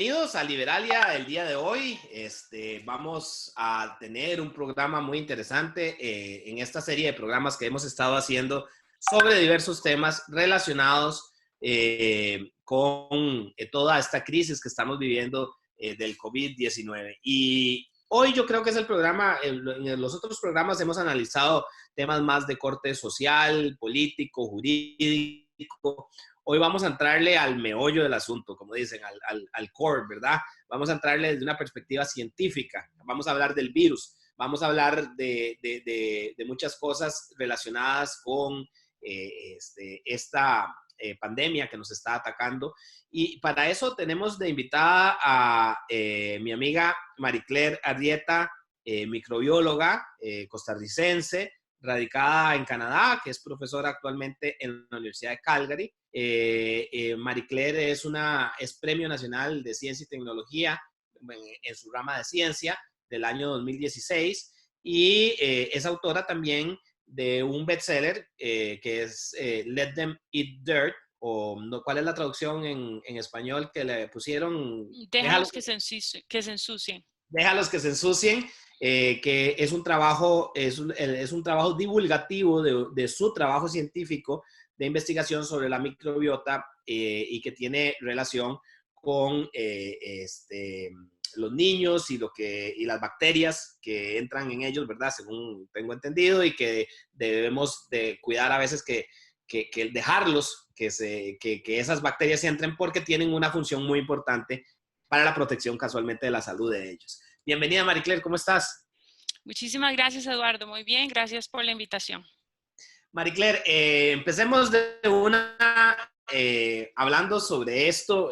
Bienvenidos a Liberalia el día de hoy. Vamos a tener un programa muy interesante en esta serie de programas que hemos estado haciendo sobre diversos temas relacionados con toda esta crisis que estamos viviendo del COVID-19. Y hoy yo creo que es el programa, en los otros programas hemos analizado temas más de corte social, político, jurídico. Hoy vamos a entrarle al meollo del asunto, como dicen, al core, ¿verdad? Vamos a entrarle desde una perspectiva científica. Vamos a hablar del virus, vamos a hablar de muchas cosas relacionadas con esta pandemia que nos está atacando. Y para eso tenemos de invitada a mi amiga Marie-Claire Arrieta, microbióloga costarricense, radicada en Canadá, que es profesora actualmente en la Universidad de Calgary. Marie-Claire es Premio Nacional de Ciencia y Tecnología en su rama de ciencia del año 2016 y es autora también de un bestseller que es Let Them Eat Dirt, o no, ¿cuál es la traducción en español que le pusieron? Déjalos que se ensucien. Déjalos que se ensucien, que es un trabajo, es un trabajo divulgativo de su trabajo científico de investigación sobre la microbiota y que tiene relación con los niños y las bacterias que entran en ellos, ¿verdad? Según tengo entendido, y que debemos de cuidar a veces que dejarlos, que esas bacterias entren porque tienen una función muy importante para la protección casualmente de la salud de ellos. Bienvenida, Marie-Claire, ¿cómo estás? Muchísimas gracias, Eduardo. Muy bien, gracias por la invitación. Marie-Claire, empecemos de una hablando sobre esto.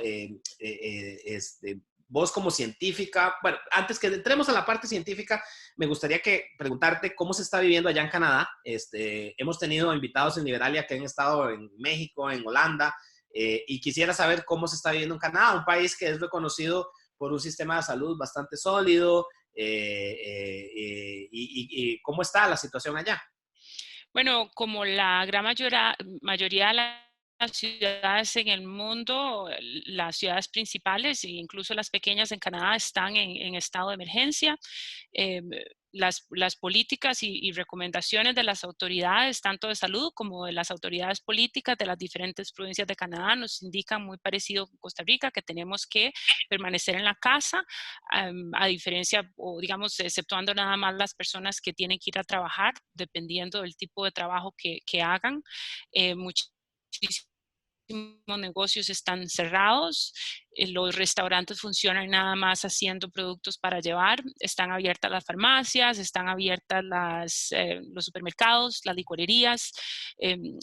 Vos como científica, bueno, antes que entremos a la parte científica, me gustaría preguntarte cómo se está viviendo allá en Canadá. Hemos tenido invitados en Liberalia que han estado en México, en Holanda, y quisiera saber cómo se está viviendo en Canadá, un país que es reconocido por un sistema de salud bastante sólido, y cómo está la situación allá. Bueno, como la gran mayoría de las ciudades en el mundo, las ciudades principales e incluso las pequeñas en Canadá están en estado de emergencia. Eh, las políticas y recomendaciones de las autoridades, tanto de salud como de las autoridades políticas de las diferentes provincias de Canadá, nos indican muy parecido con Costa Rica, que tenemos que permanecer en la casa, a diferencia, o digamos, exceptuando nada más las personas que tienen que ir a trabajar, dependiendo del tipo de trabajo que hagan. Muchísimos negocios están cerrados, los restaurantes funcionan nada más haciendo productos para llevar, están abiertas las farmacias, están abiertas los supermercados, las licorerías,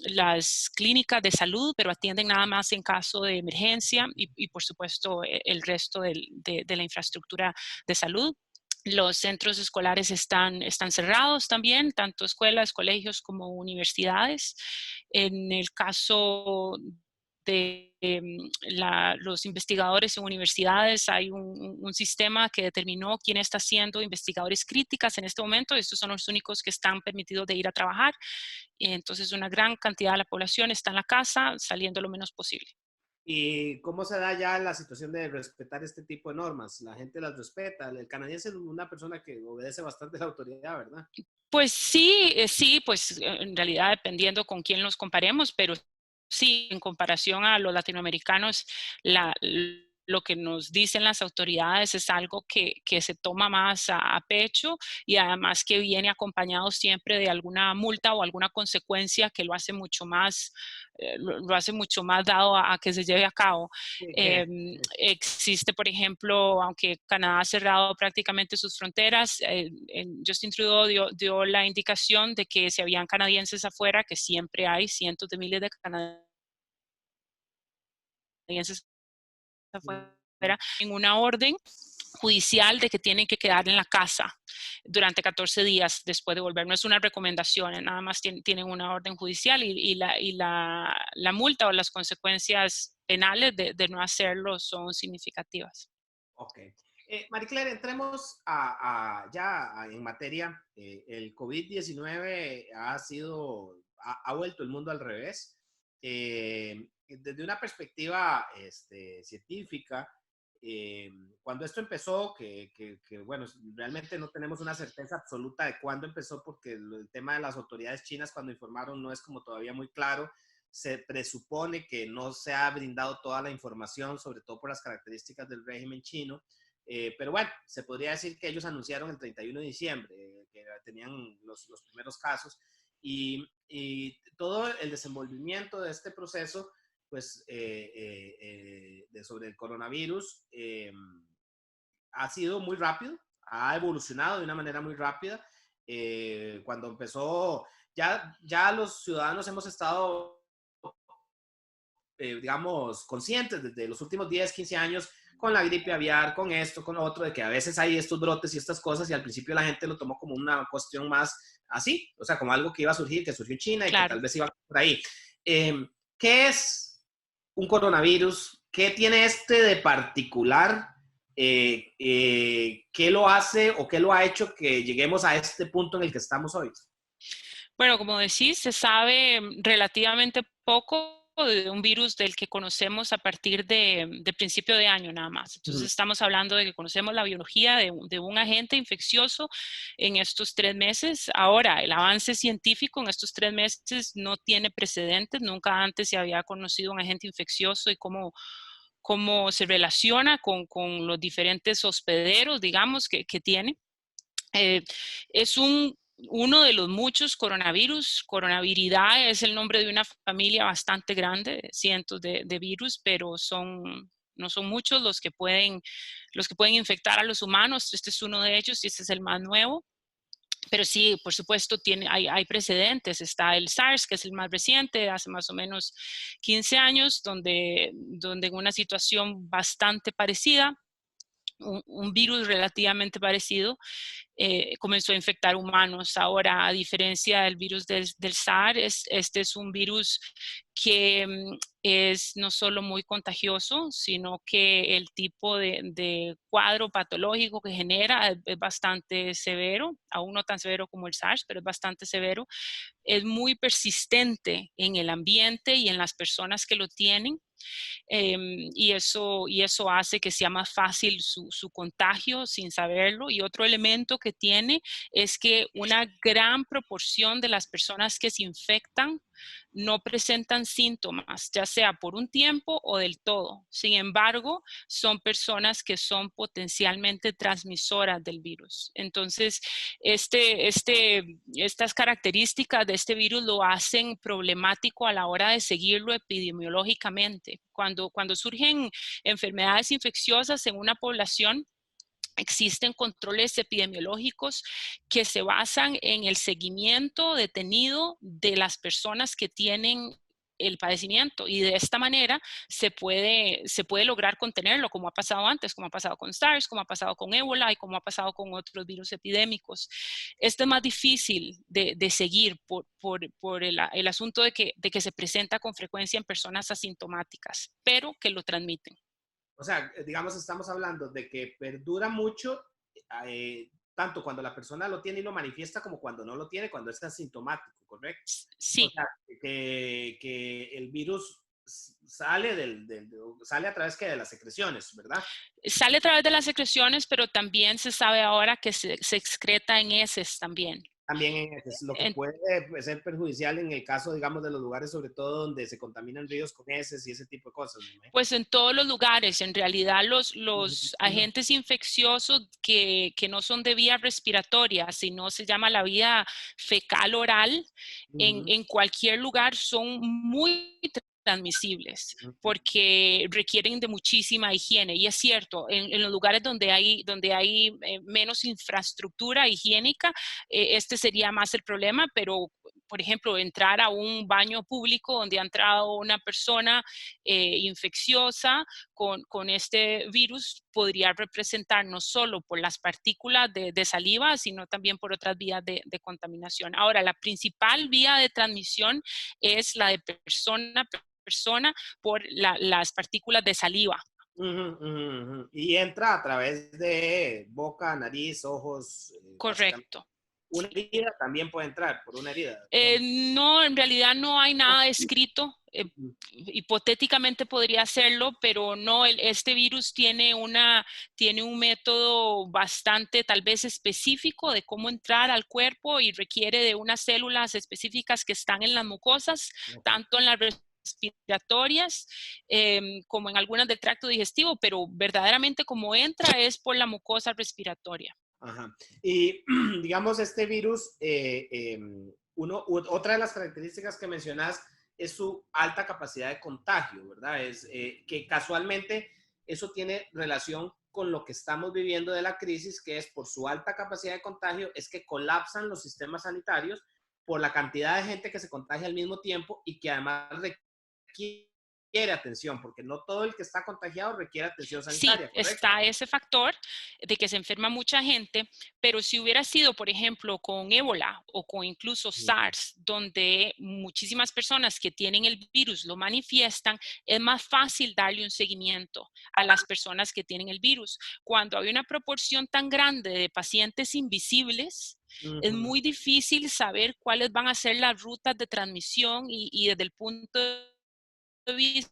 las clínicas de salud, pero atienden nada más en caso de emergencia y por supuesto el resto de la infraestructura de salud. Los centros escolares están cerrados también, tanto escuelas, colegios como universidades. En el caso de los investigadores en universidades, hay un sistema que determinó quién está siendo investigadores críticas en este momento. Estos son los únicos que están permitidos de ir a trabajar. Entonces, una gran cantidad de la población está en la casa, saliendo lo menos posible. ¿Y cómo se da ya la situación de respetar este tipo de normas? La gente las respeta. El canadiense es una persona que obedece bastante a la autoridad, ¿verdad? Pues sí, sí, pues en realidad dependiendo con quién los comparemos, pero sí, en comparación a los latinoamericanos, lo que nos dicen las autoridades es algo que se toma más a pecho y además que viene acompañado siempre de alguna multa o alguna consecuencia que lo hace mucho más, lo hace mucho más dado a que se lleve a cabo. Sí, ¿qué? Existe, por ejemplo, aunque Canadá ha cerrado prácticamente sus fronteras, Justin Trudeau dio la indicación de que si habían canadienses afuera, que siempre hay cientos de miles de canadienses afuera, en una orden judicial de que tienen que quedar en la casa durante 14 días después de volver. No es una recomendación, nada más tienen una orden judicial y la multa o las consecuencias penales de no hacerlo son significativas. Ok. Marie-Claire, entremos ya en materia. El COVID-19 ha vuelto el mundo al revés. Desde una perspectiva científica, cuando esto empezó, bueno, realmente no tenemos una certeza absoluta de cuándo empezó, porque el tema de las autoridades chinas cuando informaron no es como todavía muy claro. Se presupone que no se ha brindado toda la información, sobre todo por las características del régimen chino. Pero bueno, se podría decir que ellos anunciaron el 31 de diciembre que tenían los primeros casos, y todo el desenvolvimiento de este proceso, pues, sobre el coronavirus, ha sido muy rápido, ha evolucionado de una manera muy rápida. Cuando empezó, ya los ciudadanos hemos estado, digamos, conscientes desde los últimos 10, 15 años con la gripe aviar, con esto, con lo otro, de que a veces hay estos brotes y estas cosas, y al principio la gente lo tomó como una cuestión más así, o sea, como algo que iba a surgir, que surgió en China y que Claro. tal vez iba por ahí. ¿Qué es un coronavirus? ¿Qué tiene este de particular? ¿Qué lo hace o qué lo ha hecho que lleguemos a este punto en el que estamos hoy? Bueno, como decís, se sabe relativamente poco de un virus del que conocemos a partir de principio de año nada más. Entonces estamos hablando de que conocemos la biología de un agente infeccioso en estos 3 meses. Ahora, el avance científico en estos 3 meses no tiene precedentes. Nunca antes se había conocido un agente infeccioso y cómo se relaciona con los diferentes hospederos, digamos, que tiene. Es uno de los muchos coronavirus. Coronaviridae es el nombre de una familia bastante grande, cientos de virus, pero no son muchos los que pueden infectar a los humanos. Este es uno de ellos y este es el más nuevo. Pero sí, por supuesto, hay precedentes. Está el SARS, que es el más reciente, hace más o menos 15 años, donde en una situación bastante parecida, un virus relativamente parecido, comenzó a infectar humanos. Ahora, a diferencia del virus del SARS, este es un virus que es no solo muy contagioso, sino que el tipo de cuadro patológico que genera es bastante severo, aún no tan severo como el SARS, pero es bastante severo. Es muy persistente en el ambiente y en las personas que lo tienen. Y eso hace que sea más fácil su contagio sin saberlo. Y otro elemento que tiene es que una gran proporción de las personas que se infectan no presentan síntomas, ya sea por un tiempo o del todo. Sin embargo, son personas que son potencialmente transmisoras del virus. Entonces, estas características de este virus lo hacen problemático a la hora de seguirlo epidemiológicamente. Cuando surgen enfermedades infecciosas en una población, existen controles epidemiológicos que se basan en el seguimiento detenido de las personas que tienen el padecimiento, y de esta manera se puede lograr contenerlo, como ha pasado antes, como ha pasado con SARS, como ha pasado con ébola y como ha pasado con otros virus epidémicos. Esto es más difícil de seguir por el asunto de que se presenta con frecuencia en personas asintomáticas, pero que lo transmiten. O sea, digamos, estamos hablando de que perdura mucho, tanto cuando la persona lo tiene y lo manifiesta, como cuando no lo tiene, cuando es asintomático, ¿correcto? O Sí. sea, que el virus sale, sale a través de las secreciones, ¿verdad? Sale a través de las secreciones, pero también se sabe ahora que se excreta en heces también. También es lo que En- puede ser perjudicial en el caso, digamos, de los lugares, sobre todo donde se contaminan ríos con heces y ese tipo de cosas, ¿no? pues en todos los lugares, en realidad los agentes infecciosos que no son de vía respiratoria, sino se llama la vía fecal oral, en cualquier lugar son muy transmisibles porque requieren de muchísima higiene. Y es cierto, en los lugares donde hay menos infraestructura higiénica, este sería más el problema, pero por ejemplo, entrar a un baño público donde ha entrado una persona infecciosa con este virus podría representar no solo por las partículas de saliva, sino también por otras vías de contaminación. Ahora, la principal vía de transmisión es la de persona a persona por las partículas de saliva. Y entra a través de boca, nariz, ojos, básicamente. Correcto. una herida también puede entrar por una herida. No, en realidad no hay nada escrito. Hipotéticamente podría hacerlo, pero no, este virus tiene un método bastante tal vez específico de cómo entrar al cuerpo y requiere de unas células específicas que están en las mucosas, tanto en las respiratorias como en algunas del tracto digestivo, pero verdaderamente como entra es por la mucosa respiratoria. Ajá. Y digamos, este virus, otra de las características que mencionas es su alta capacidad de contagio, ¿verdad? Es que casualmente eso tiene relación con lo que estamos viviendo de la crisis, que es por su alta capacidad de contagio, es que colapsan los sistemas sanitarios por la cantidad de gente que se contagia al mismo tiempo y que además requiere atención, porque no todo el que está contagiado requiere atención Sí, sanitaria, ¿correcto? está ese factor de que se enferma mucha gente, pero si hubiera sido, por ejemplo, con ébola o con incluso SARS, donde muchísimas personas que tienen el virus lo manifiestan, es más fácil darle un seguimiento a las personas que tienen el virus. Cuando hay una proporción tan grande de pacientes invisibles, es muy difícil saber cuáles van a ser las rutas de transmisión y desde el punto de vista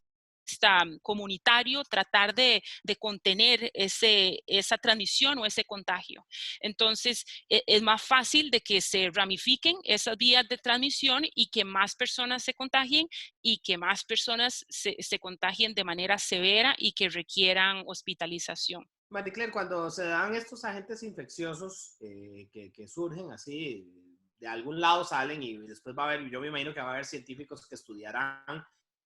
comunitario tratar de contener esa transmisión o ese contagio. Entonces, es más fácil de que se ramifiquen esas vías de transmisión y que más personas se contagien y que más personas se contagien de manera severa y que requieran hospitalización. Marie-Claire, cuando se dan estos agentes infecciosos que surgen así, de algún lado salen y después va a haber, yo me imagino que va a haber científicos que estudiarán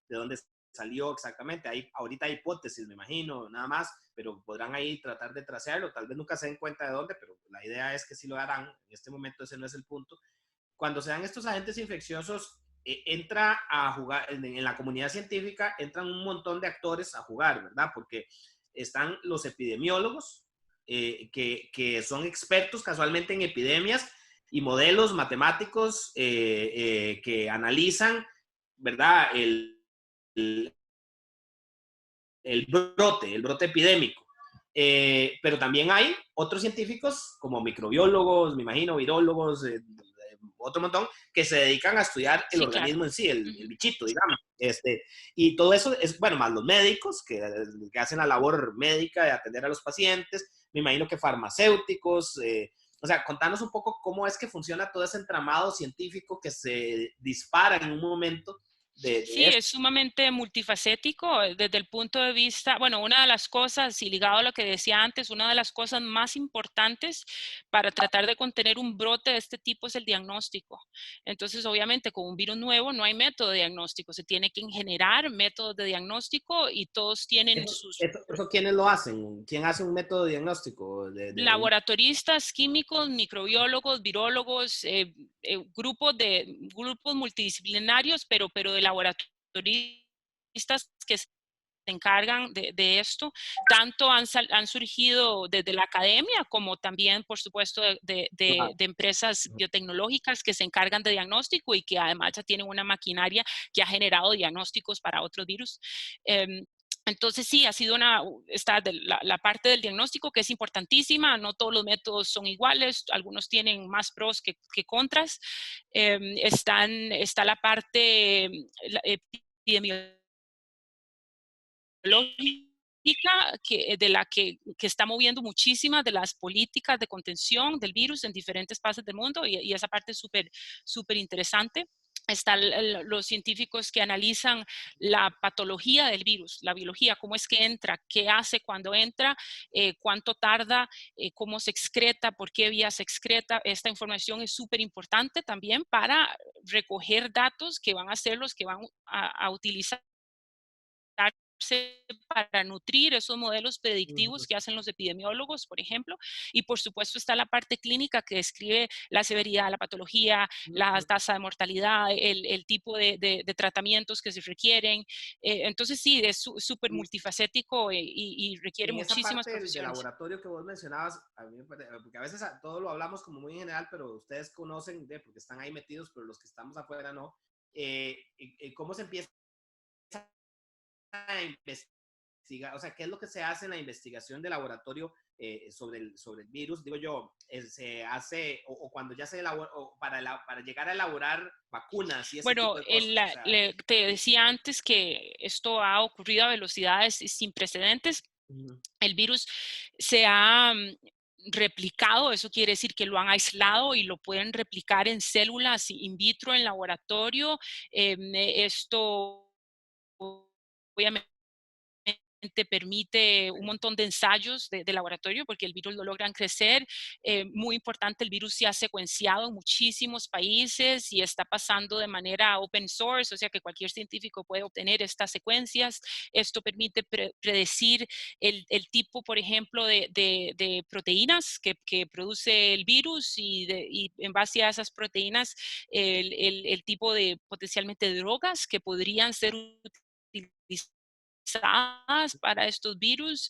de dónde salió exactamente. Ahorita hay hipótesis, me imagino, nada más, pero podrán ahí tratar de tracearlo. Tal vez nunca se den cuenta de dónde, pero la idea es que sí lo harán. En este momento ese no es el punto. Cuando se dan estos agentes infecciosos, entra a jugar, en la comunidad científica entran un montón de actores a jugar, ¿verdad? Porque están los epidemiólogos, que son expertos casualmente en epidemias y modelos matemáticos que analizan, ¿verdad? El, el brote epidémico. Pero también hay otros científicos como microbiólogos, me imagino, virólogos, otro montón, que se dedican a estudiar el Sí, claro. organismo en sí, el bichito, digamos. Y todo eso es, bueno, más los médicos que hacen la labor médica de atender a los pacientes, me imagino que farmacéuticos, o sea, contanos un poco cómo es que funciona todo ese entramado científico que se dispara en un momento Sí, esto. es sumamente multifacético desde el punto de vista, bueno, una de las cosas, y ligado a lo que decía antes, una de las cosas más importantes para tratar de contener un brote de este tipo es el diagnóstico. Entonces, obviamente, con un virus nuevo no hay método de diagnóstico, se tiene que generar métodos de diagnóstico y todos tienen sus ¿Eso quiénes lo hacen? ¿Quién hace un método diagnóstico laboratoristas, químicos, microbiólogos, virólogos, grupos multidisciplinarios, pero de laboratoristas que se encargan de esto. Tanto han surgido desde la academia como también, por supuesto, de empresas biotecnológicas que se encargan de diagnóstico y que además ya tienen una maquinaria que ha generado diagnósticos para otros virus. Entonces sí, ha sido la parte del diagnóstico que es importantísima. No todos los métodos son iguales, algunos tienen más pros que contras. Está la parte epidemiológica de la que está moviendo muchísimas de las políticas de contención del virus en diferentes partes del mundo y esa parte es súper interesante. Están los científicos que analizan la patología del virus, la biología, cómo es que entra, qué hace cuando entra, cuánto tarda, cómo se excreta, por qué vía se excreta. Esta información es súper importante también para recoger datos que van a ser los que van a utilizar para nutrir esos modelos predictivos que hacen los epidemiólogos, por ejemplo. Y por supuesto está la parte clínica que describe la severidad, la patología, la tasa de mortalidad, el tipo de tratamientos que se requieren. Entonces sí, es súper multifacético y requiere En esa muchísimas parte del profesiones. laboratorio que vos mencionabas, porque a veces todo lo hablamos como muy en general, pero ustedes conocen, porque están ahí metidos, pero los que estamos afuera no. ¿Cómo se empieza a investigar investigar, o sea, qué es lo que se hace en la investigación de laboratorio sobre el virus? Digo yo, se hace, o cuando ya se elabora, o para llegar a elaborar vacunas y ese Bueno, tipo de cosas. O sea, te decía antes que esto ha ocurrido a velocidades sin precedentes. El virus se ha replicado, eso quiere decir que lo han aislado y lo pueden replicar en células in vitro en laboratorio. Esto obviamente permite un montón de ensayos de laboratorio porque el virus lo logran crecer. Muy importante, el virus se ha secuenciado en muchísimos países y está pasando de manera open source, o sea que cualquier científico puede obtener estas secuencias. Esto permite predecir el tipo, por ejemplo, de proteínas que produce el virus y en base a esas proteínas el tipo de potencialmente drogas que podrían ser utilizadas para estos virus.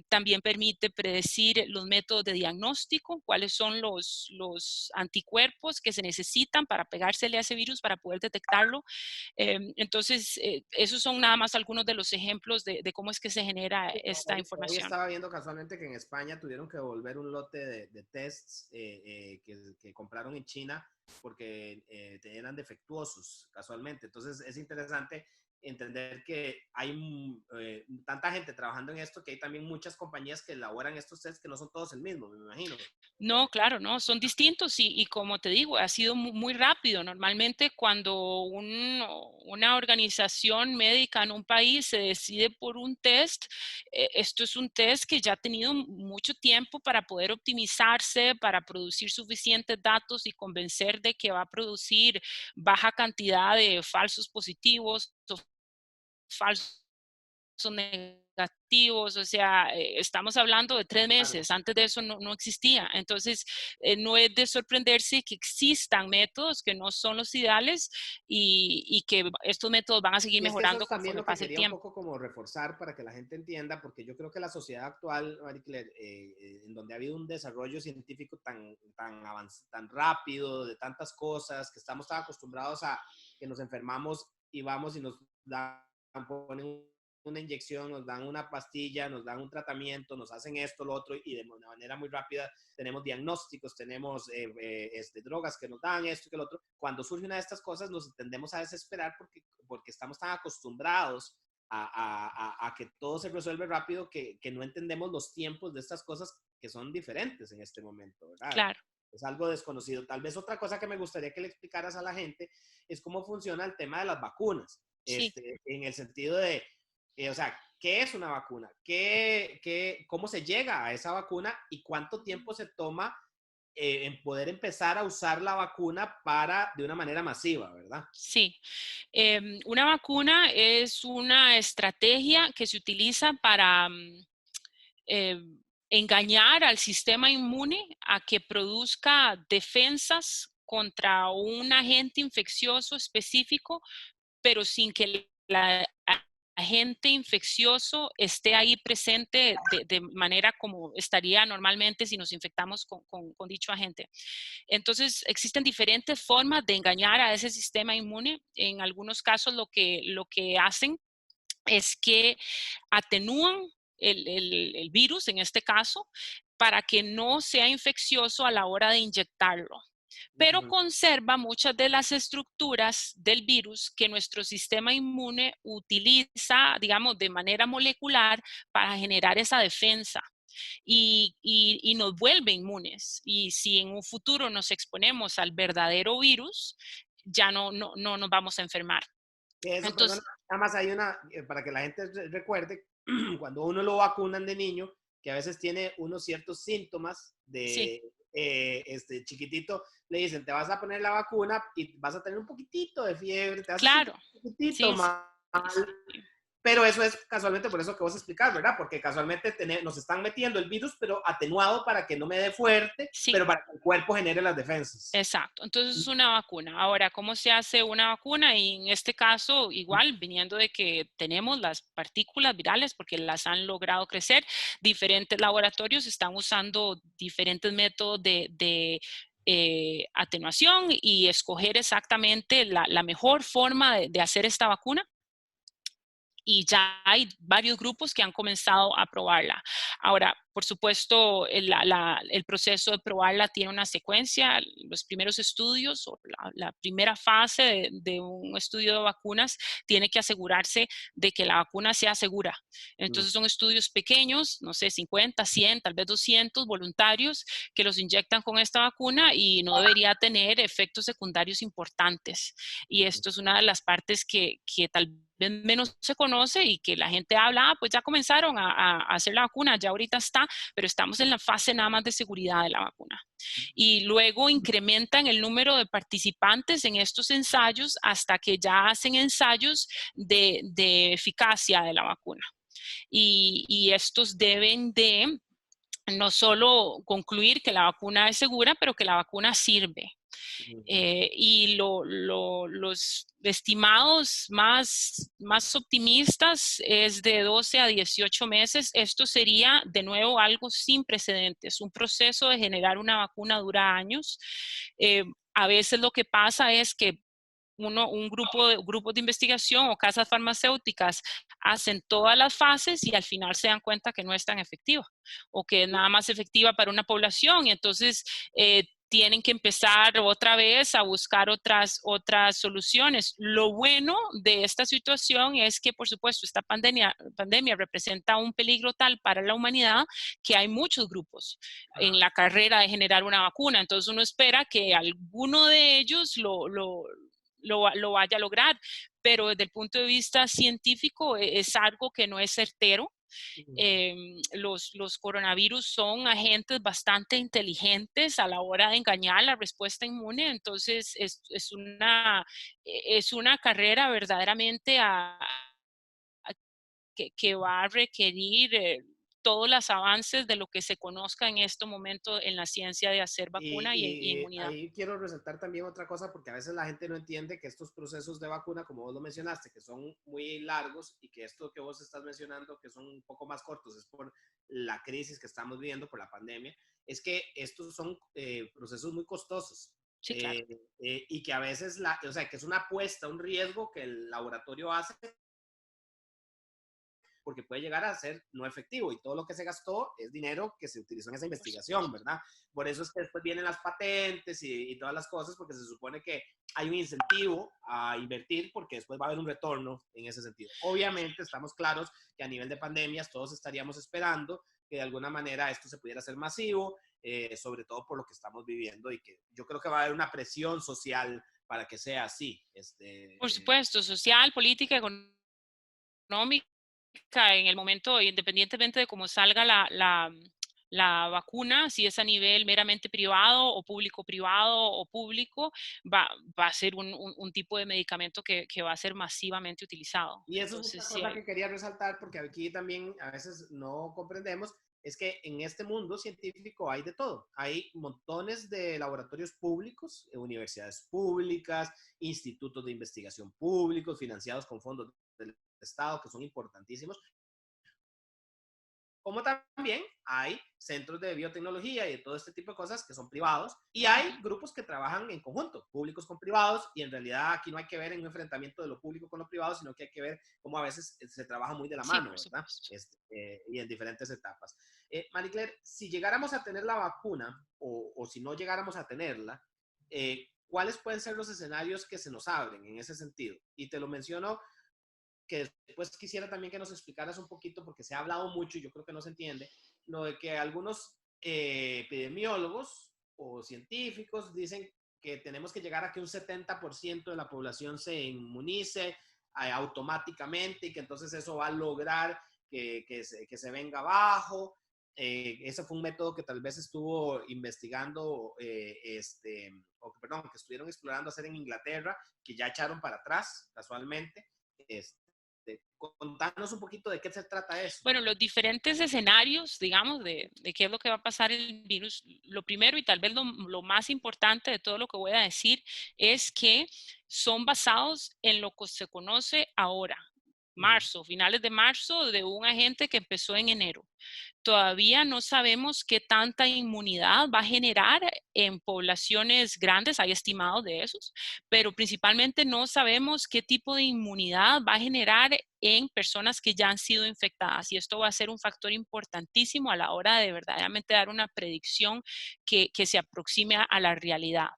También permite predecir los métodos de diagnóstico, cuáles son los anticuerpos que se necesitan para pegársele a ese virus para poder detectarlo. Entonces, esos son nada más algunos de los ejemplos de cómo es que se genera esta hoy información. estaba viendo casualmente que en España tuvieron que devolver un lote de tests que compraron en China porque eran defectuosos casualmente. Entonces es interesante entender que hay tanta gente trabajando en esto que hay también muchas compañías que elaboran estos tests que no son todos el mismo, me imagino. No, claro, no, son distintos y como te digo, ha sido muy rápido. Normalmente cuando una organización médica en un país se decide por un test, esto es un test que ya ha tenido mucho tiempo para poder optimizarse, para producir suficientes datos y convencer de que va a producir baja cantidad de falsos positivos o falsos negativos, o sea, estamos hablando de 3 Claro. meses, antes de eso no existía. Entonces, no es de sorprenderse que existan métodos que no son los ideales y que estos métodos van a seguir Y es que eso mejorando es también conforme lo que pase el quería un tiempo. poco como reforzar para que la gente entienda, porque yo creo que la sociedad actual, Marie Claire, en donde ha habido un desarrollo científico tan rápido, de tantas cosas, que estamos tan acostumbrados a que nos enfermamos y vamos y nos dan, ponen una inyección, nos dan una pastilla, nos dan un tratamiento, nos hacen esto, lo otro, y de manera muy rápida tenemos diagnósticos, tenemos drogas que nos dan esto y que lo otro. Cuando surge una de estas cosas nos tendemos a desesperar porque estamos tan acostumbrados a que todo se resuelve rápido que no entendemos los tiempos de estas cosas que son diferentes en este momento, ¿verdad? Claro, Es algo desconocido. Tal vez otra cosa que me gustaría que le explicaras a la gente es cómo funciona el tema de las vacunas, sí. en el sentido de, o sea, ¿qué es una vacuna? ¿Cómo se llega a esa vacuna y cuánto tiempo se toma en poder empezar a usar la vacuna de una manera masiva, ¿verdad? Sí, una vacuna es una estrategia que se utiliza para eh, engañar al sistema inmune a que produzca defensas contra un agente infeccioso específico, pero sin que el agente infeccioso esté ahí presente de manera como estaría normalmente si nos infectamos con dicho agente. Entonces, existen diferentes formas de engañar a ese sistema inmune. En algunos casos lo que hacen es que atenúan el virus, en este caso, para que no sea infeccioso a la hora de inyectarlo, pero Ujú. conserva muchas de las estructuras del virus que nuestro sistema inmune utiliza, digamos, de manera molecular para generar esa defensa. Y nos vuelve inmunes. Y si en un futuro nos exponemos al verdadero virus, ya no nos vamos a enfermar. Eso, perdón, Entonces, nada más hay para que la gente recuerde, cuando uno lo vacunan de niño, que a veces tiene unos ciertos síntomas sí, chiquitito, le dicen, te vas a poner la vacuna y vas a tener un poquitito de fiebre, te vas a sentir claro, un poquitito sí, sí, mal, sí. pero eso es casualmente por eso que vos explicás, ¿verdad? Porque casualmente nos están metiendo el virus, pero atenuado para que no me dé fuerte, Sí, pero para que el cuerpo genere las defensas. exacto. Entonces es una vacuna. Ahora, ¿cómo se hace una vacuna? Y en este caso, igual, viniendo de que tenemos las partículas virales porque las han logrado crecer, diferentes laboratorios están usando diferentes métodos de atenuación y escoger exactamente la mejor forma de hacer esta vacuna. y ya hay varios grupos que han comenzado a probarla. Ahora, por supuesto, el proceso de probarla tiene una secuencia. Los primeros estudios o la primera fase de un estudio de vacunas tiene que asegurarse de que la vacuna sea segura. Mm. Entonces son estudios pequeños, no sé, 50, 100, tal vez 200 voluntarios que los inyectan con esta vacuna y no debería tener efectos secundarios importantes. Y esto es una de las partes que tal vez menos se conoce y que la gente habla, pues ya comenzaron a hacer la vacuna, ya ahorita está, pero estamos en la fase nada más de seguridad de la vacuna. Y luego incrementan el número de participantes en estos ensayos hasta que ya hacen ensayos de eficacia de la vacuna. Y estos deben de no solo concluir que la vacuna es segura, pero que la vacuna sirve. Y los estimados más optimistas es de 12 a 18 meses. Esto sería, de nuevo, algo sin precedentes. Un proceso de generar una vacuna dura años. A veces lo que pasa es que grupos de investigación o casas farmacéuticas hacen todas las fases y al final se dan cuenta que no es tan efectiva o que es nada más efectiva para una población y entonces tienen que empezar otra vez a buscar otras soluciones. Lo bueno de esta situación es que, por supuesto, esta pandemia representa un peligro tal para la humanidad que hay muchos grupos en la carrera de generar una vacuna. Entonces uno espera que alguno de ellos lo vaya a lograr, pero desde el punto de vista científico es algo que no es certero. Los coronavirus son agentes bastante inteligentes a la hora de engañar la respuesta inmune, entonces es una carrera verdaderamente que va a requerir todos los avances de lo que se conozca en este momento en la ciencia de hacer vacuna y inmunidad. Ahí quiero resaltar también otra cosa, porque a veces la gente no entiende que estos procesos de vacuna, como vos lo mencionaste, que son muy largos y que esto que vos estás mencionando, que son un poco más cortos, es por la crisis que estamos viviendo, por la pandemia, es que estos son procesos muy costosos. Sí, claro. Y que a veces, o sea, que es una apuesta, un riesgo que el laboratorio hace porque puede llegar a ser no efectivo y todo lo que se gastó es dinero que se utilizó en esa investigación, ¿verdad? Por eso es que después vienen las patentes y todas las cosas, porque se supone que hay un incentivo a invertir porque después va a haber un retorno en ese sentido. Obviamente estamos claros que a nivel de pandemias todos estaríamos esperando que de alguna manera esto se pudiera hacer masivo, sobre todo por lo que estamos viviendo y que yo creo que va a haber una presión social para que sea así. Por supuesto, social, política, económica, en el momento, independientemente de cómo salga la vacuna, si es a nivel meramente privado o público-privado o público, va a ser un tipo de medicamento que va a ser masivamente utilizado. Y eso es Entonces, otra sí cosa hay. que quería resaltar, porque aquí también a veces no comprendemos, es que en este mundo científico hay de todo. Hay montones de laboratorios públicos, universidades públicas, institutos de investigación públicos, financiados con fondos del Estado, que son importantísimos, como también hay centros de biotecnología y de todo este tipo de cosas que son privados y hay grupos que trabajan en conjunto, públicos con privados, y en realidad aquí no hay que ver en un enfrentamiento de lo público con lo privado, sino que hay que ver cómo a veces se trabaja muy de la Sí, mano, por ¿verdad? supuesto. Y en diferentes etapas. Marie Claire, si llegáramos a tener la vacuna o si no llegáramos a tenerla, ¿cuáles pueden ser los escenarios que se nos abren en ese sentido? Y te lo menciono que después quisiera también que nos explicaras un poquito, porque se ha hablado mucho y yo creo que no se entiende, lo de que algunos epidemiólogos o científicos dicen que tenemos que llegar a que un 70% de la población se inmunice automáticamente y que entonces eso va a lograr que se venga abajo. Ese fue un método que tal vez estuvo investigando, perdón, que estuvieron explorando hacer en Inglaterra, que ya echaron para atrás casualmente. Contanos un poquito de qué se trata eso. Bueno, los diferentes escenarios, digamos, de qué es lo que va a pasar el virus, lo primero y tal vez lo más importante de todo lo que voy a decir es que son basados en lo que se conoce ahora. marzo, finales de marzo, de un agente que empezó en enero. Todavía no sabemos qué tanta inmunidad va a generar en poblaciones grandes, hay estimados de esos, pero principalmente no sabemos qué tipo de inmunidad va a generar en personas que ya han sido infectadas. Y esto va a ser un factor importantísimo a la hora de verdaderamente dar una predicción que se aproxime a la realidad.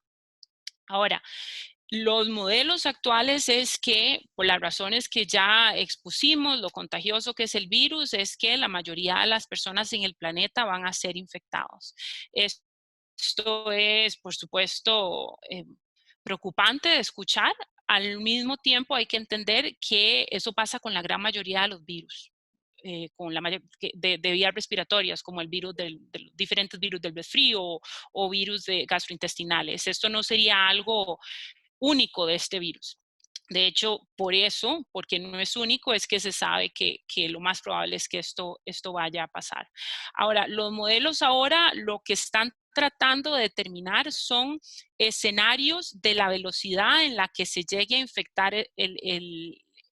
Ahora, los modelos actuales es que, por las razones que ya expusimos, lo contagioso que es el virus, es que la mayoría de las personas en el planeta van a ser infectados. Esto es, por supuesto, preocupante de escuchar. Al mismo tiempo hay que entender que eso pasa con la gran mayoría de los virus. Con la de vías respiratorias, como el virus de los diferentes virus del resfrío o virus gastrointestinales. Esto no sería algo único de este virus. De hecho, por eso, porque no es único, es que se sabe que lo más probable es que esto vaya a pasar. Ahora, los modelos ahora lo que están tratando de determinar son escenarios de la velocidad en la que se llegue a infectar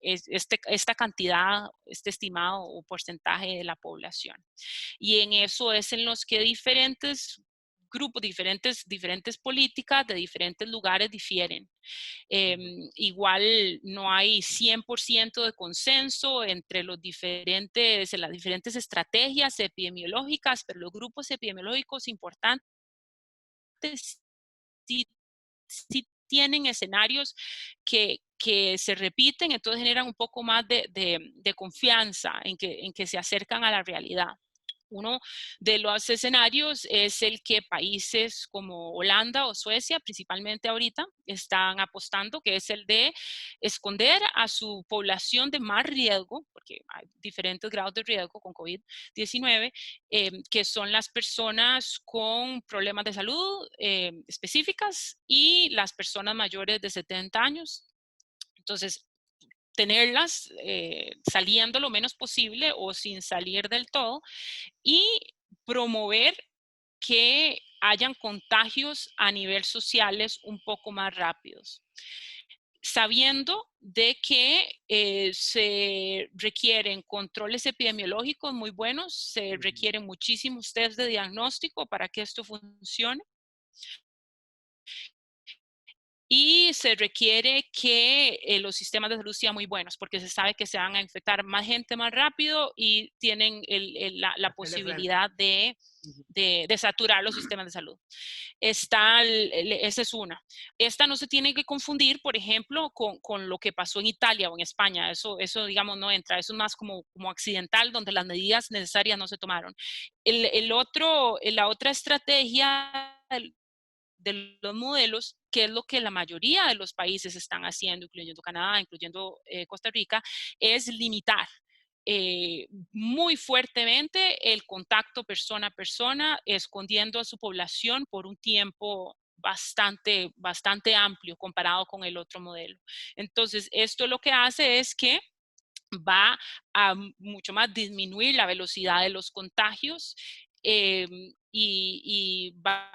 esta cantidad, este estimado o porcentaje de la población. Y en eso es en los que diferentes grupos, diferentes políticas de diferentes lugares difieren. Igual no hay 100% de consenso entre las diferentes estrategias epidemiológicas, pero los grupos epidemiológicos importantes sí, sí tienen escenarios que se repiten, entonces generan un poco más de confianza en que se acercan a la realidad. Uno de los escenarios es el que países como Holanda o Suecia, principalmente ahorita, están apostando, que es el de esconder a su población de más riesgo, porque hay diferentes grados de riesgo con COVID-19, que son las personas con problemas de salud específicas y las personas mayores de 70 años. Entonces, tenerlas saliendo lo menos posible o sin salir del todo y promover que hayan contagios a nivel sociales un poco más rápidos, sabiendo de que se requieren controles epidemiológicos muy buenos, se requieren muchísimos test de diagnóstico para que esto funcione. Y se requiere que los sistemas de salud sean muy buenos, porque se sabe que se van a infectar más gente más rápido y tienen la posibilidad de saturar los sistemas de salud. Esa es una. Esta no se tiene que confundir, por ejemplo, con lo que pasó en Italia o en España. Eso digamos, no entra. Eso es más como accidental, donde las medidas necesarias no se tomaron. La otra estrategia de los modelos, que es lo que la mayoría de los países están haciendo, incluyendo Canadá, incluyendo Costa Rica, es limitar muy fuertemente el contacto persona a persona, escondiendo a su población por un tiempo bastante amplio comparado con el otro modelo. Entonces, esto lo que hace es que va a mucho más disminuir la velocidad de los contagios y va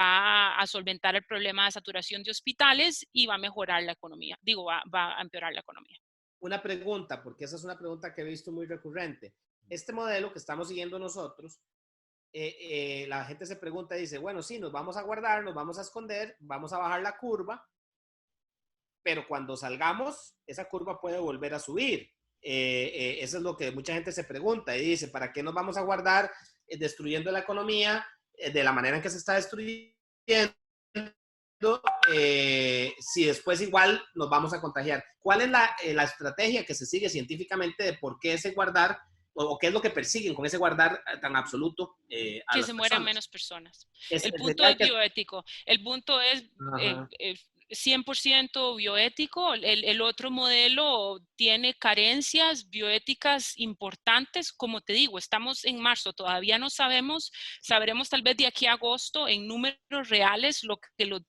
a solventar el problema de saturación de hospitales y va a mejorar la economía. Digo, va a empeorar la economía. Una pregunta, porque esa es una pregunta que he visto muy recurrente. Este modelo que estamos siguiendo nosotros, la gente se pregunta y dice, bueno, sí, nos vamos a guardar, nos vamos a esconder, vamos a bajar la curva, pero cuando salgamos, esa curva puede volver a subir. Eso es lo que mucha gente se pregunta y dice, ¿para qué nos vamos a guardar destruyendo la economía de la manera en que se está destruyendo si después igual nos vamos a contagiar? ¿Cuál es la estrategia que se sigue científicamente de por qué ese guardar o qué es lo que persiguen con ese guardar tan absoluto a que las se mueran personas? menos personas. Es, El punto es bioético. El punto es 100% bioético. El otro modelo tiene carencias bioéticas importantes. Como te digo, estamos en marzo, todavía no sabemos, sabremos tal vez de aquí a agosto en números reales lo que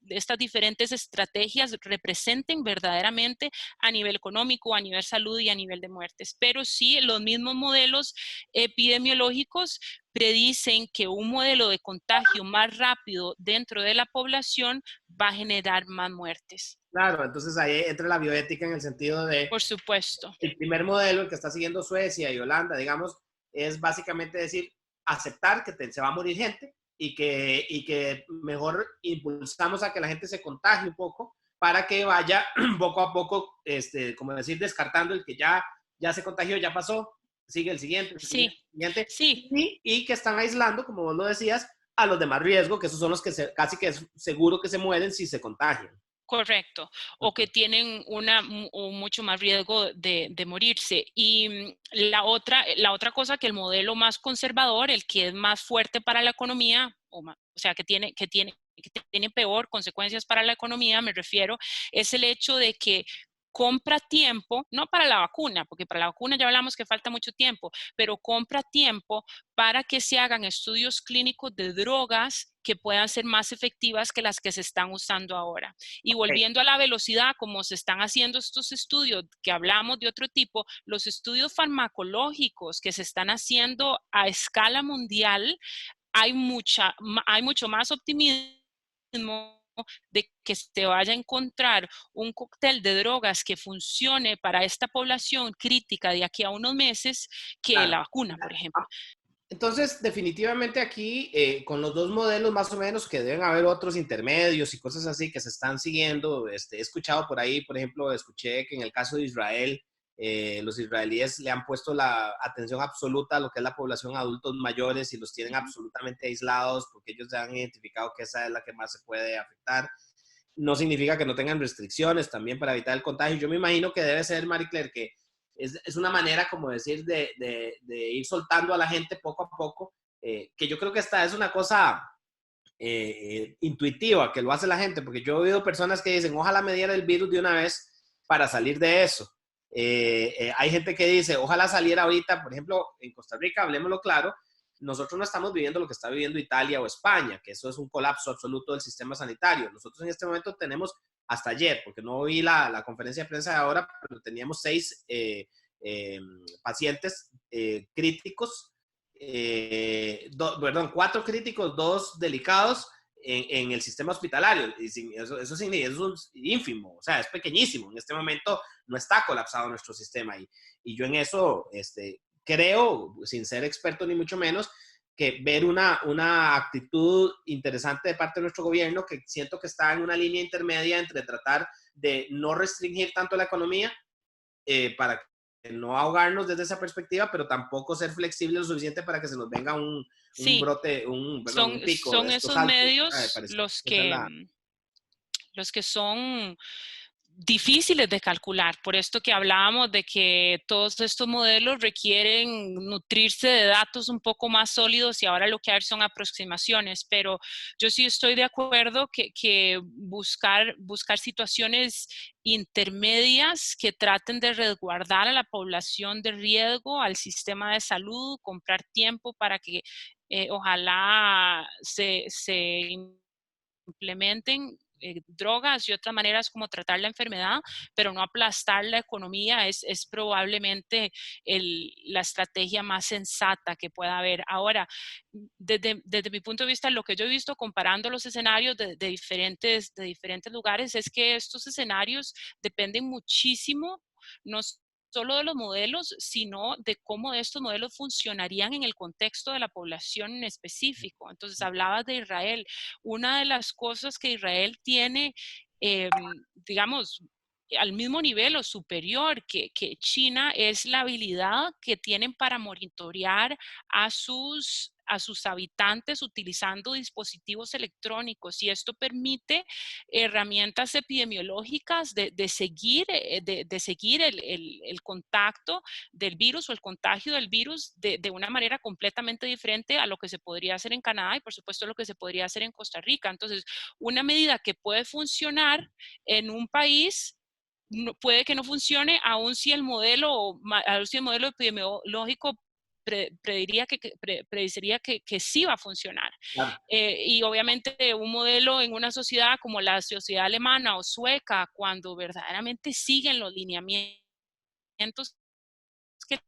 estas diferentes estrategias representen verdaderamente a nivel económico, a nivel salud y a nivel de muertes. Pero sí, los mismos modelos epidemiológicos predicen que un modelo de contagio más rápido dentro de la población va a generar más muertes. Claro, entonces ahí entra la bioética en el sentido de Por supuesto. el primer modelo, el que está siguiendo Suecia y Holanda, digamos, es básicamente decir, aceptar que se va a morir gente y que mejor impulsamos a que la gente se contagie un poco para que vaya poco a poco, como decir, descartando el que ya se contagió, ya pasó, sigue el siguiente, el Sí, siguiente, el siguiente, sí. y que están aislando, como vos lo decías, a los de más riesgo, que esos son los que casi que es seguro que se mueren si se contagian. Correcto, o que tienen mucho más riesgo de morirse. Y la otra cosa, que el modelo más conservador, el que es más fuerte para la economía, o sea, que tiene peor consecuencias para la economía, me refiero, es el hecho de que compra tiempo, no para la vacuna, porque para la vacuna ya hablamos que falta mucho tiempo, pero compra tiempo para que se hagan estudios clínicos de drogas que puedan ser más efectivas que las que se están usando ahora. Y volviendo a la velocidad, como se están haciendo estos estudios, que hablamos de otro tipo, los estudios farmacológicos que se están haciendo a escala mundial, hay mucho más optimismo de que se vaya a encontrar un cóctel de drogas que funcione para esta población crítica de aquí a unos meses que Claro. la vacuna, por ejemplo. Entonces, definitivamente aquí, con los dos modelos más o menos, que deben haber otros intermedios y cosas así que se están siguiendo, he escuchado por ahí, por ejemplo, escuché que en el caso de Israel, los israelíes le han puesto la atención absoluta a lo que es la población adultos mayores y los tienen absolutamente aislados porque ellos ya han identificado que esa es la que más se puede afectar. No significa que no tengan restricciones también para evitar el contagio. Yo me imagino que debe ser, Marie Claire, que es una manera, como decir, de ir soltando a la gente poco a poco, que yo creo que esta es una cosa intuitiva que lo hace la gente, porque yo he oído personas que dicen, ojalá me diera el virus de una vez para salir de eso. Hay gente que dice, ojalá saliera ahorita, por ejemplo, en Costa Rica, hablemoslo claro, nosotros no estamos viviendo lo que está viviendo Italia o España, que eso es un colapso absoluto del sistema sanitario. Nosotros en este momento tenemos, hasta ayer, porque no vi la conferencia de prensa de ahora, pero teníamos 6 pacientes críticos, perdón, 4 críticos, 2 delicados en el sistema hospitalario. Y eso es ínfimo, o sea, es pequeñísimo. En este momento no está colapsado nuestro sistema. Y yo en eso creo, sin ser experto ni mucho menos, que ver una actitud interesante de parte de nuestro gobierno, que siento que está en una línea intermedia entre tratar de no restringir tanto la economía para no ahogarnos desde esa perspectiva, pero tampoco ser flexible lo suficiente para que se nos venga un Sí, brote, perdón, un pico de son estos esos altos. medios los que son difíciles de calcular, por esto que hablábamos de que todos estos modelos requieren nutrirse de datos un poco más sólidos y ahora lo que hay son aproximaciones, pero yo sí estoy de acuerdo que buscar situaciones intermedias que traten de resguardar a la población de riesgo, al sistema de salud, comprar tiempo para que ojalá se implementen drogas y otras maneras como tratar la enfermedad, pero no aplastar la economía es probablemente la estrategia más sensata que pueda haber. Ahora, desde mi punto de vista, lo que yo he visto comparando los escenarios de diferentes lugares es que estos escenarios dependen muchísimo, no solo de los modelos, sino de cómo estos modelos funcionarían en el contexto de la población en específico. Entonces, hablabas de Israel. Una de las cosas que Israel tiene, digamos, al mismo nivel o superior que China es la habilidad que tienen para monitorear a sus habitantes utilizando dispositivos electrónicos y esto permite herramientas epidemiológicas de seguir, seguir el contacto del virus o el contagio del virus de una manera completamente diferente a lo que se podría hacer en Canadá y por supuesto lo que se podría hacer en Costa Rica. Entonces, una medida que puede funcionar en un país puede que no funcione, aun si el modelo epidemiológico predeciría que sí va a funcionar. Claro. Y obviamente un modelo en una sociedad como la sociedad alemana o sueca, cuando verdaderamente siguen los lineamientos que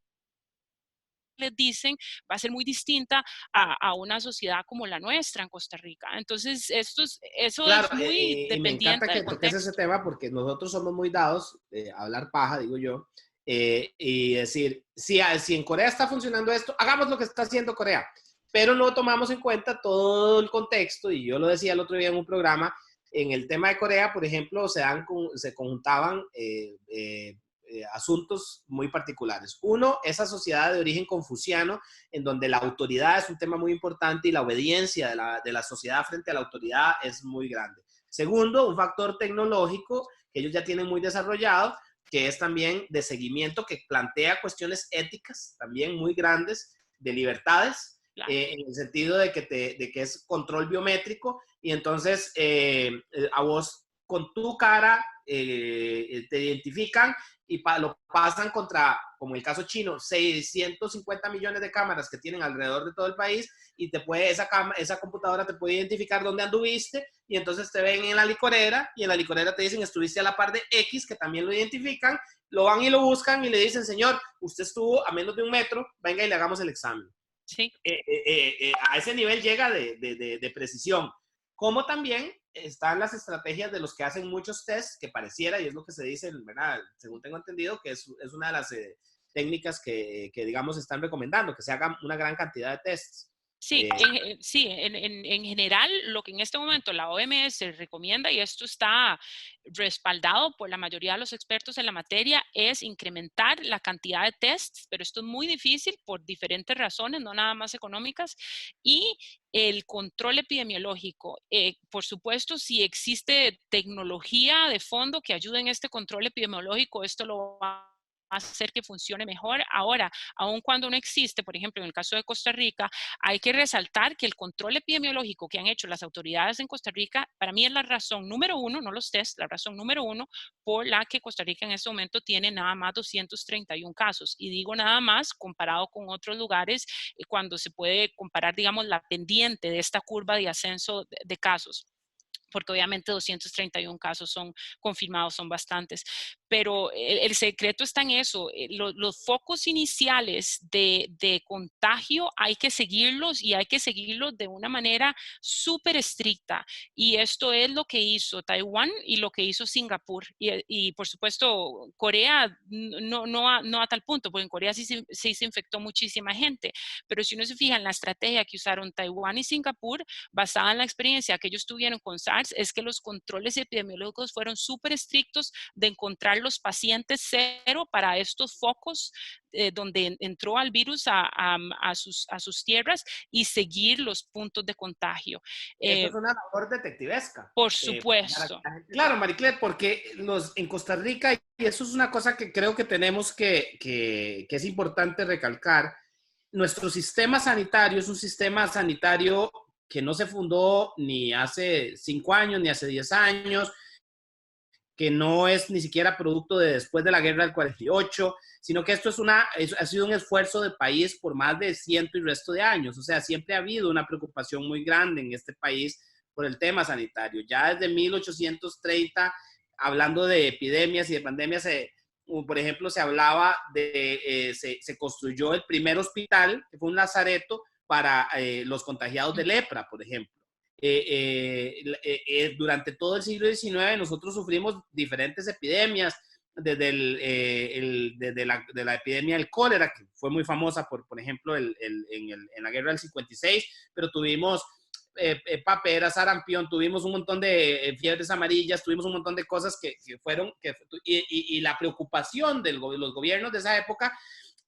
les dicen va a ser muy distinta a una sociedad como la nuestra en Costa Rica. Entonces, eso Claro, es muy y me encanta dependiente del que toques ese contexto. tema porque nosotros somos muy dados a hablar paja, digo yo, y decir, si en Corea está funcionando esto, hagamos lo que está haciendo Corea, pero no tomamos en cuenta todo el contexto, y yo lo decía el otro día en un programa, en el tema de Corea, por ejemplo, se conjuntaban asuntos muy particulares. Uno, esa sociedad de origen confuciano, en donde la autoridad es un tema muy importante y la obediencia de la sociedad frente a la autoridad es muy grande. Segundo, un factor tecnológico que ellos ya tienen muy desarrollado, que es también de seguimiento, que plantea cuestiones éticas también muy grandes, de libertades, Claro. en el sentido de que es control biométrico, y entonces a vos con tu cara te identifican y lo pasan contra, como el caso chino, 650 millones de cámaras que tienen alrededor de todo el país, y esa computadora te puede identificar dónde anduviste, y entonces te ven en la licorera, y en la licorera te dicen, estuviste a la par de X, que también lo identifican, lo van y lo buscan y le dicen, señor, usted estuvo a menos de 1 metro, venga y le hagamos el examen. Sí. A ese nivel llega de precisión. Como también están las estrategias de los que hacen muchos tests, que pareciera, y es lo que se dice, ¿verdad? Según tengo entendido, que es una de las técnicas que, digamos, están recomendando, que se hagan una gran cantidad de tests. Sí, sí, en general lo que en este momento la OMS recomienda, y esto está respaldado por la mayoría de los expertos en la materia, es incrementar la cantidad de tests, pero esto es muy difícil por diferentes razones, no nada más económicas, y el control epidemiológico. Por supuesto, si existe tecnología de fondo que ayude en este control epidemiológico, esto lo va a hacer que funcione mejor. Ahora, aun cuando no existe, por ejemplo, en el caso de Costa Rica, hay que resaltar que el control epidemiológico que han hecho las autoridades en Costa Rica, para mí es la razón número uno, no los test, la razón número uno por la que Costa Rica en este momento tiene nada más 231 casos. Y digo nada más comparado con otros lugares, cuando se puede comparar, digamos, la pendiente de esta curva de ascenso de casos, porque obviamente 231 casos son confirmados, son bastantes, pero el secreto está en eso, los focos iniciales de contagio hay que seguirlos, y hay que seguirlos de una manera súper estricta, y esto es lo que hizo Taiwán y lo que hizo Singapur, y por supuesto Corea no a tal punto, porque en Corea sí se infectó muchísima gente, pero si uno se fija en la estrategia que usaron Taiwán y Singapur, basada en la experiencia que ellos tuvieron con SARS, es que los controles epidemiológicos fueron súper estrictos de encontrar los pacientes cero para estos focos donde entró al virus a sus tierras, y seguir los puntos de contagio. Esto es una labor detectivesca. Por supuesto. Claro, Mariclet, porque en Costa Rica, y eso es una cosa que creo que tenemos que es importante recalcar, nuestro sistema sanitario es un sistema sanitario que no se fundó ni hace 5 años, ni hace 10 años, que no es ni siquiera producto de después de la guerra del 48, sino que esto ha sido un esfuerzo del país por más de ciento y resto de años. O sea, siempre ha habido una preocupación muy grande en este país por el tema sanitario. Ya desde 1830, hablando de epidemias y de pandemias, por ejemplo, se hablaba se construyó el primer hospital, que fue un lazareto para los contagiados de lepra, por ejemplo. Durante todo el siglo XIX nosotros sufrimos diferentes epidemias, desde la epidemia del cólera, que fue muy famosa, por ejemplo, en la guerra del 56, pero tuvimos papera, sarampión, tuvimos un montón de fiebres amarillas, tuvimos un montón de cosas y la preocupación de los gobiernos de esa época,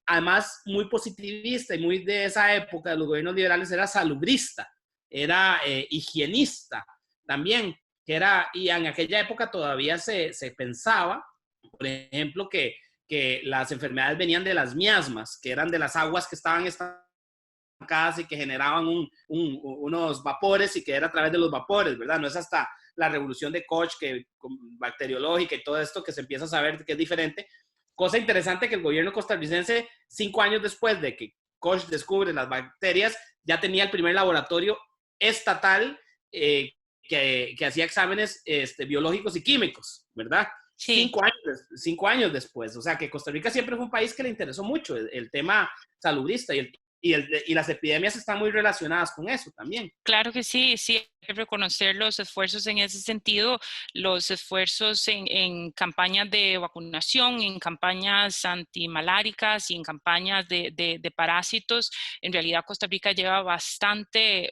además muy positivista y muy de esa época de los gobiernos liberales, era salubrista, era higienista también, y en aquella época todavía se pensaba, por ejemplo, que las enfermedades venían de las miasmas, que eran de las aguas que estaban estancadas y que generaban unos vapores, y que era a través de los vapores, ¿verdad? No es hasta la revolución de Koch, bacteriológica y todo esto, que se empieza a saber que es diferente. Cosa interesante que el gobierno costarricense, 5 años después de que Koch descubre las bacterias, ya tenía el primer laboratorio estatal que hacía exámenes biológicos y químicos, ¿verdad? Sí. 5 años después. O sea, que Costa Rica siempre fue un país que le interesó mucho el tema salubrista y las epidemias están muy relacionadas con eso también. Claro que sí, sí, hay que reconocer los esfuerzos en ese sentido, los esfuerzos en campañas de vacunación, en campañas antimaláricas y en campañas de parásitos. En realidad Costa Rica lleva bastante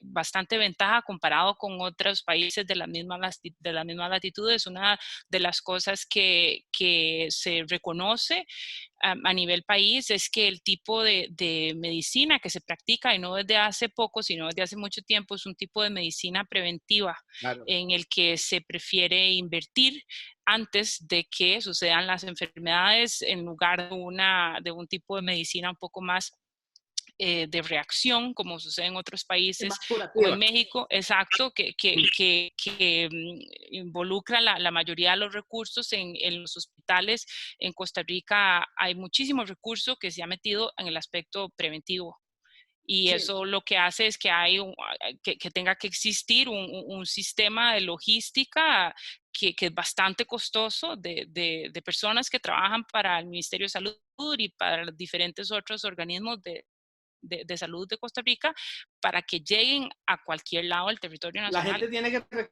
ventaja comparado con otros países de la misma latitud. Es una de las cosas que se reconoce a nivel país, es que el tipo de medicina que se practica, y no desde hace poco, sino desde hace mucho tiempo, es un tipo de medicina preventiva Claro. en el que se prefiere invertir antes de que sucedan las enfermedades en lugar de un tipo de medicina un poco más de reacción, como sucede en otros Es más países, como en curativa. México, exacto, que involucra la mayoría de los recursos en los hospitales. En Costa Rica hay muchísimos recursos que se ha metido en el aspecto preventivo. Y Sí, eso lo que hace es que, que tenga que existir un sistema de logística que es bastante costoso de personas que trabajan para el Ministerio de Salud y para los diferentes otros organismos de salud de Costa Rica para que lleguen a cualquier lado del territorio la nacional. gente tiene que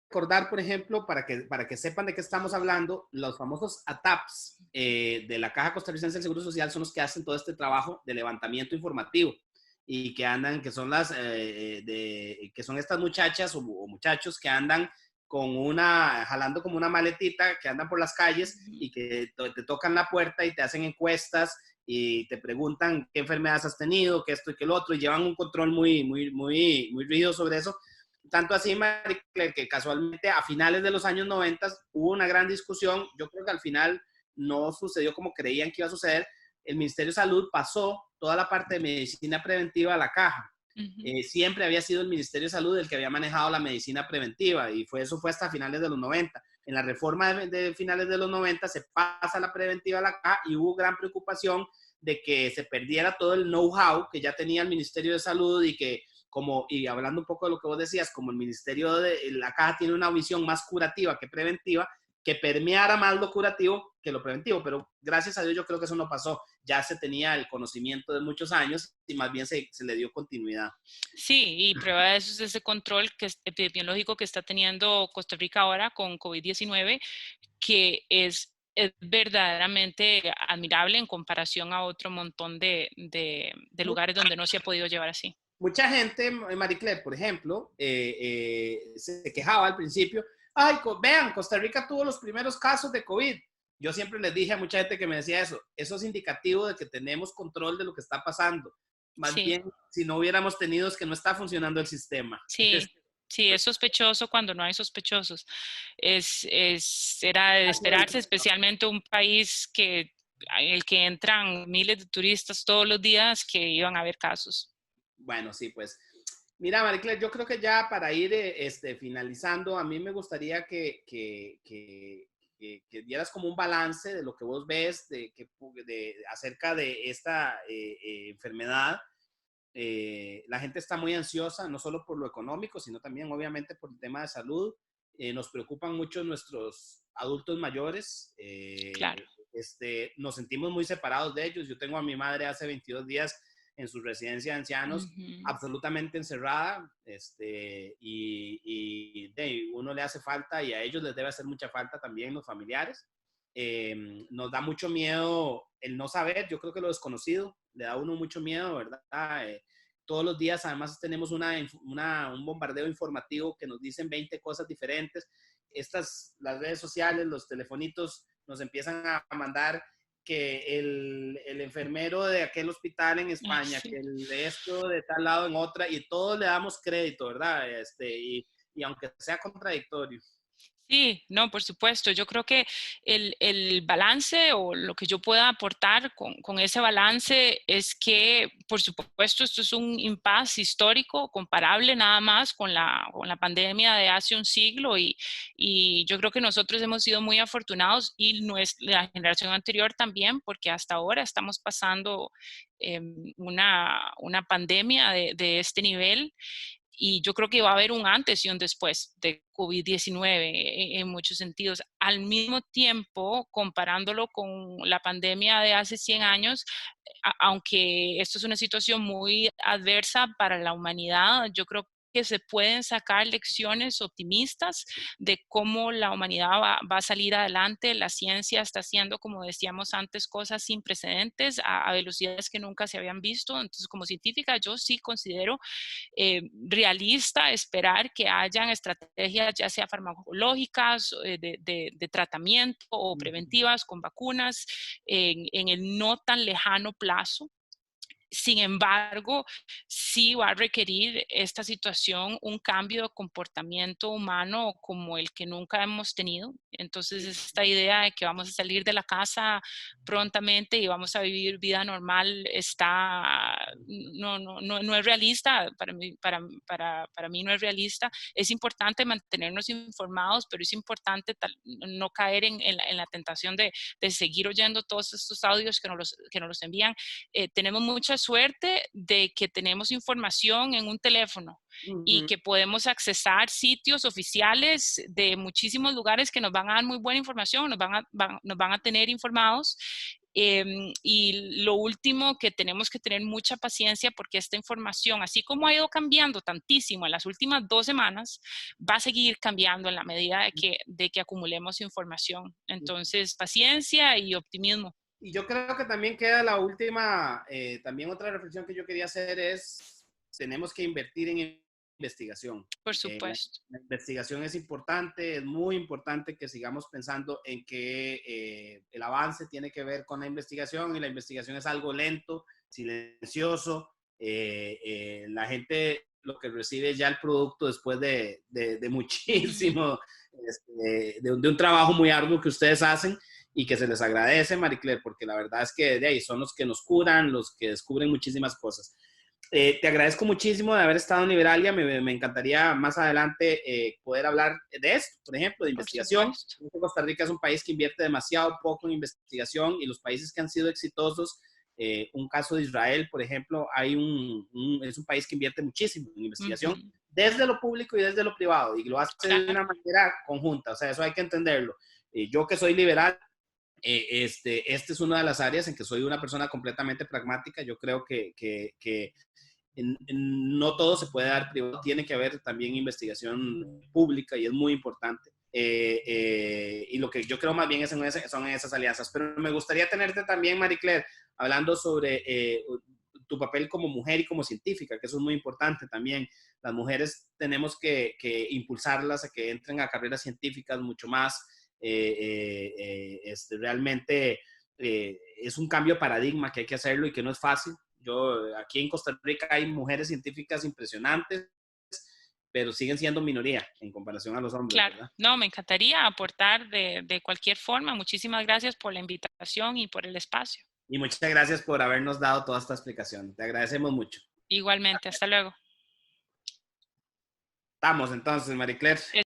recordar, por ejemplo, para que sepan de qué estamos hablando, los famosos ATAPs de la Caja Costarricense del Seguro Social son los que hacen todo este trabajo de levantamiento informativo y que son que son estas muchachas o muchachos que andan jalando como una maletita, que andan por las calles y que te tocan la puerta y te hacen encuestas y te preguntan qué enfermedades has tenido, qué esto y qué lo otro, y llevan un control muy rígido sobre eso. Tanto así, Marie Claire, que casualmente a finales de los años 90 hubo una gran discusión. Yo creo que al final no sucedió como creían que iba a suceder. El Ministerio de Salud pasó toda la parte de medicina preventiva a la caja. Siempre había sido el Ministerio de Salud el que había manejado la medicina preventiva y eso fue hasta finales de los 90. En la reforma de finales de los 90 se pasa la preventiva a la caja y hubo gran preocupación de que se perdiera todo el know-how que ya tenía el Ministerio de Salud y hablando un poco de lo que vos decías, como el Ministerio de la Caja tiene una visión más curativa que preventiva, que permeara más lo curativo que lo preventivo, pero gracias a Dios yo creo que eso no pasó, ya se tenía el conocimiento de muchos años y más bien se le dio continuidad. Sí, y prueba de eso es ese control epidemiológico que está teniendo Costa Rica ahora con COVID-19, que es verdaderamente admirable en comparación a otro montón de lugares donde no se ha podido llevar así. Mucha gente, Marie Claire, por ejemplo, se quejaba al principio, ay, vean, Costa Rica tuvo los primeros casos de COVID. Yo siempre les dije a mucha gente que me decía eso es indicativo de que tenemos control de lo que está pasando. Más Sí, bien, si no hubiéramos tenido es que no está funcionando el sistema. sí, sí, es sospechoso cuando no hay sospechosos. Era de esperarse, especialmente un país en el que entran miles de turistas todos los días, que iban a haber casos. Bueno, sí, pues. Mira, Marie Claire, yo creo que ya para ir finalizando, a mí me gustaría que dieras como un balance de lo que vos ves acerca de esta enfermedad. La gente está muy ansiosa, no solo por lo económico, sino también obviamente por el tema de salud. Nos preocupan mucho nuestros adultos mayores. Claro. Nos sentimos muy separados de ellos. Yo tengo a mi madre hace 22 días en su residencia de ancianos, absolutamente encerrada, uno le hace falta y a ellos les debe hacer mucha falta también los familiares. Nos da mucho miedo el no saber, yo creo que lo desconocido le da a uno mucho miedo, ¿verdad? Todos los días además tenemos un bombardeo informativo que nos dicen 20 cosas diferentes. Las redes sociales, los telefonitos nos empiezan a mandar que el enfermero de aquel hospital en España, Sí. que el de esto de tal lado en otra, y todos le damos crédito, ¿verdad? Y aunque sea contradictorio. Sí, no, por supuesto. Yo creo que el balance o lo que yo pueda aportar con ese balance es que, por supuesto, esto es un impasse histórico comparable nada más con la pandemia de hace un siglo y yo creo que nosotros hemos sido muy afortunados y la generación anterior también, porque hasta ahora estamos pasando una pandemia de este nivel. y yo creo que va a haber un antes y un después de COVID-19 en muchos sentidos. Al mismo tiempo, comparándolo con la pandemia de hace 100 años, aunque esto es una situación muy adversa para la humanidad, yo creo que se pueden sacar lecciones optimistas de cómo la humanidad va a salir adelante. La ciencia está haciendo, como decíamos antes, cosas sin precedentes a velocidades que nunca se habían visto. Entonces, como científica, yo sí considero realista esperar que hayan estrategias, ya sea farmacológicas, de tratamiento o preventivas con vacunas en el no tan lejano plazo. Sin embargo, sí va a requerir esta situación un cambio de comportamiento humano como el que nunca hemos tenido. Entonces, esta idea de que vamos a salir de la casa prontamente y vamos a vivir vida normal no es realista. Para mí no es realista. Es importante mantenernos informados, pero es importante no caer en la tentación de seguir oyendo todos estos audios que nos los envían. Tenemos mucha suerte de que tenemos información en un teléfono y que podemos accesar sitios oficiales de muchísimos lugares que nos van a dar muy buena información, nos van a tener informados. Y lo último, que tenemos que tener mucha paciencia porque esta información, así como ha ido cambiando tantísimo en las últimas 2 semanas, va a seguir cambiando en la medida de que acumulemos información. Entonces, paciencia y optimismo. Y yo creo que también queda la última, también otra reflexión que yo quería hacer es, tenemos que invertir en investigación. Por supuesto. La investigación es importante, es muy importante que sigamos pensando en que el avance tiene que ver con la investigación y la investigación es algo lento, silencioso. La gente lo que recibe ya el producto después de muchísimo, de un trabajo muy arduo que ustedes hacen y que se les agradece, Marie Claire, porque la verdad es que de ahí son los que nos curan, los que descubren muchísimas cosas. Te agradezco muchísimo de haber estado en Liberalia. Me encantaría más adelante poder hablar de esto, por ejemplo, de investigación. Costa Rica es un país que invierte demasiado poco en investigación y los países que han sido exitosos, un caso de Israel, por ejemplo, es un país que invierte muchísimo en investigación desde lo público y desde lo privado y lo hace de una manera conjunta. O sea, eso hay que entenderlo. Yo que soy liberal, este es una de las áreas en que soy una persona completamente pragmática. Yo creo que no todo se puede dar privado, tiene que haber también investigación pública y es muy importante. Y lo que yo creo más bien son esas alianzas. Pero me gustaría tenerte también, Marie Claire, hablando sobre tu papel como mujer y como científica, que eso es muy importante también. Las mujeres tenemos que impulsarlas a que entren a carreras científicas mucho más. Realmente es un cambio de paradigma que hay que hacerlo y que no es fácil. Aquí en Costa Rica hay mujeres científicas impresionantes, pero siguen siendo minoría en comparación a los hombres. Claro, ¿verdad? no, me encantaría aportar de cualquier forma. Muchísimas gracias por la invitación y por el espacio. Y muchas gracias por habernos dado toda esta explicación. Te agradecemos mucho. Igualmente, hasta luego. Estamos entonces, Marie Claire.